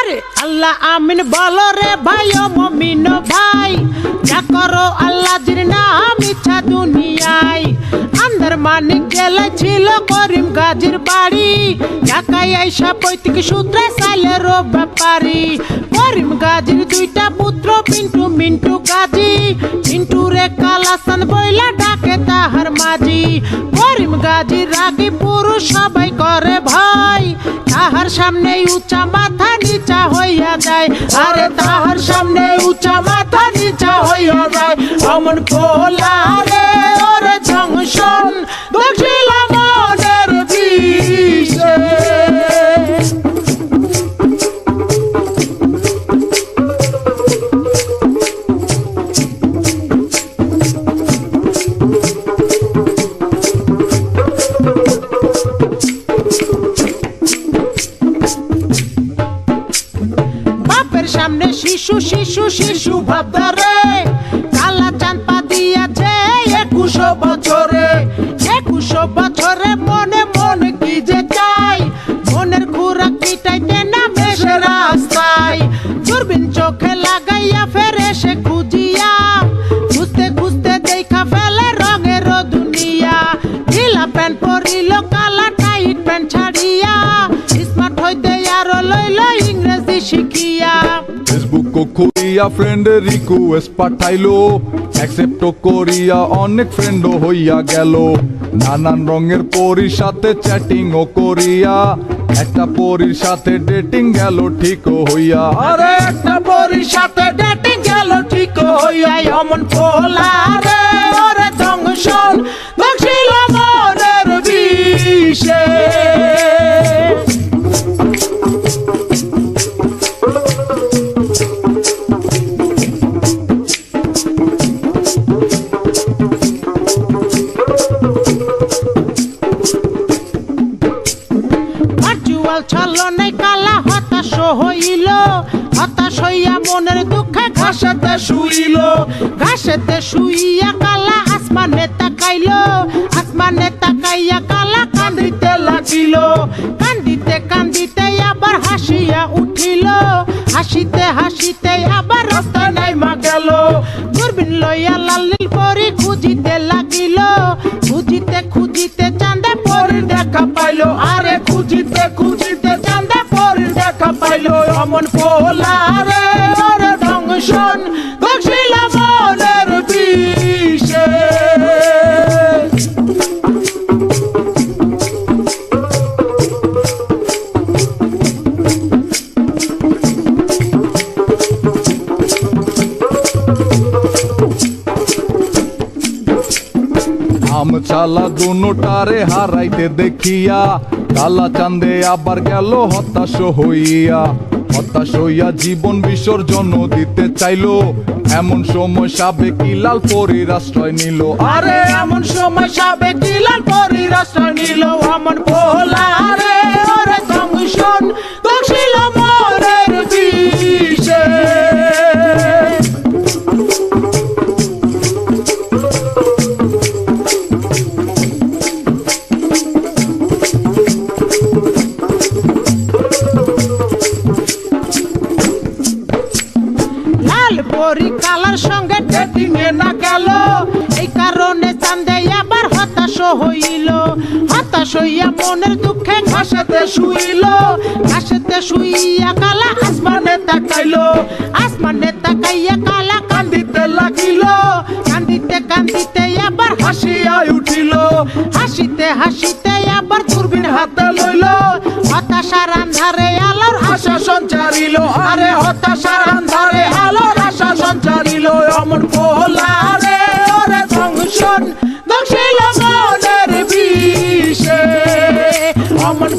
আরে আল্লাহ আমিন বলো রে ভাই ও মমিন ভাই, যা করো আল্লাহ জির নাম ইচ্ছা দুনিয়ায়। আন্দার মানিক গেলে ছিল করিম গাজীর বাড়ি, ঢাকায় আইসা পৈতৃক সূত্রে সাইলের ব্যাপারী। করিম গাজীর দুইটা পুত্র পিন্টু মিন্টু গাজী, পিন্টু রে কালাসান বইলা ডাকে তাহার মাঝি। করিম গাজীর রাগী পুরুষ সবাই করে ভয়, তাহার সামনে উঁচা মাথা নিচা হইয়া যায়। আরে তাহার সামনে উঁচা মাথা নিচা হইয়া যায়। অমন খোলা রে ওর জংশন দক্ষিণ মনের বিষে। সামনে শিশু শিশু শিশু ভাবদারে, কালা চাঁদ পা দিয়াছে 21 বছরে। 21 বছরে মনে মনে কি যে চাই, মনের খুরাক মিটাইতে নামে সে রাস্তায়। দূরবীন চোখে লাগাইয়া ফেরে সে খুঁজিয়া, খুঁজতে খুঁজতে দেখা ফেলে রঙের দুনিয়া। ঢিলা প্যান্ট পরিল কালা টাইট প্যান্ট ছাড়িয়া, স্মার্ট হইতে আরো লইল ইংরেজি শিখিয়া। ফেসবুক খুলিয়া ফ্রেন্ডের রিকোয়েস্ট পাঠাইলো, অ্যাকসেপ্ট করিয়া অনেক ফ্রেন্ডও হইয়া গেল। নানান রঙের পরীর সাথে চ্যাটিং ও করিয়া, একটা পরীর সাথে ডেটিং গেল ঠিক হইয়া। আরে একটা পরীর সাথে ডেটিং গেল ঠিক হইয়া। অমন খোলা রে ওরে জংশন দক্ষিণ মনের বিষে। ছলনে কালা হতাশ হইল, হতাশ হইয়া মনের দুঃখে ঘাসেতে শুইল। ঘাসেতে শুইয়া কালা আসমানে তাকাইল, আসমানে তাকাইয়া কালা কান্দিতে লাগিল। কান্দিতে কান্দিতে আবার হাসিয়া উঠিল, হাসিতে হাসিতে আবার রাস্তায় নাইমা গেল। দূরবীন লইয়া লাল নীল পরি খুঁজিতে লাগিল, খুঁজিতে খুঁজিতে চাঁদে পরির দেখা পাইল। আরে খুঁজিতে খুঁজিতে চাঁদে পরির দেখা পাইল। অমন খোলা রে ওরে জংশন দক্ষিণ মনের বিষে। আমচালা দুনোটারে হারাইতে দেখিয়া, কালা চাঁদে আবার গেল হতাশ হইয়া। হতাশ হইয়া জীবন বিসর্জন দিতে চাইলো, এমন সময় সাবেকি লাল পরীর আশ্রয় নিল। আরে এমন সময় সাবেকি লাল পরীর আশ্রয় নিল। অমন খোলা রে ওরে জংশন দক্ষিণ মনের বিষে। পরি কালার সঙ্গে ডেটিং এ না গেল, এই কারণে চাঁদে আবার হতাশ হইল। হতাশ হইয়া মনের দুঃখে ঘাসেতে শুইল, ঘাসেতে শুইয়া কালা আসমানে তাকাইল। আসমানে তাকাইয়া কালা কান্দিতে লাগিল, কান্দিতে কান্দিতে আবার হাসিয়া উঠিল। হাসিতে হাসিতে আবার দূরবীন হাতে লইল, হতাশার আন্ধারে আলোর আশা সঞ্চারিল। আরে হতাশার আন্ধারে আলোর আশা সঞ্চারিল। অমন খোলা রে ওরে জংশন দক্ষিণ মনের বিষে। অমন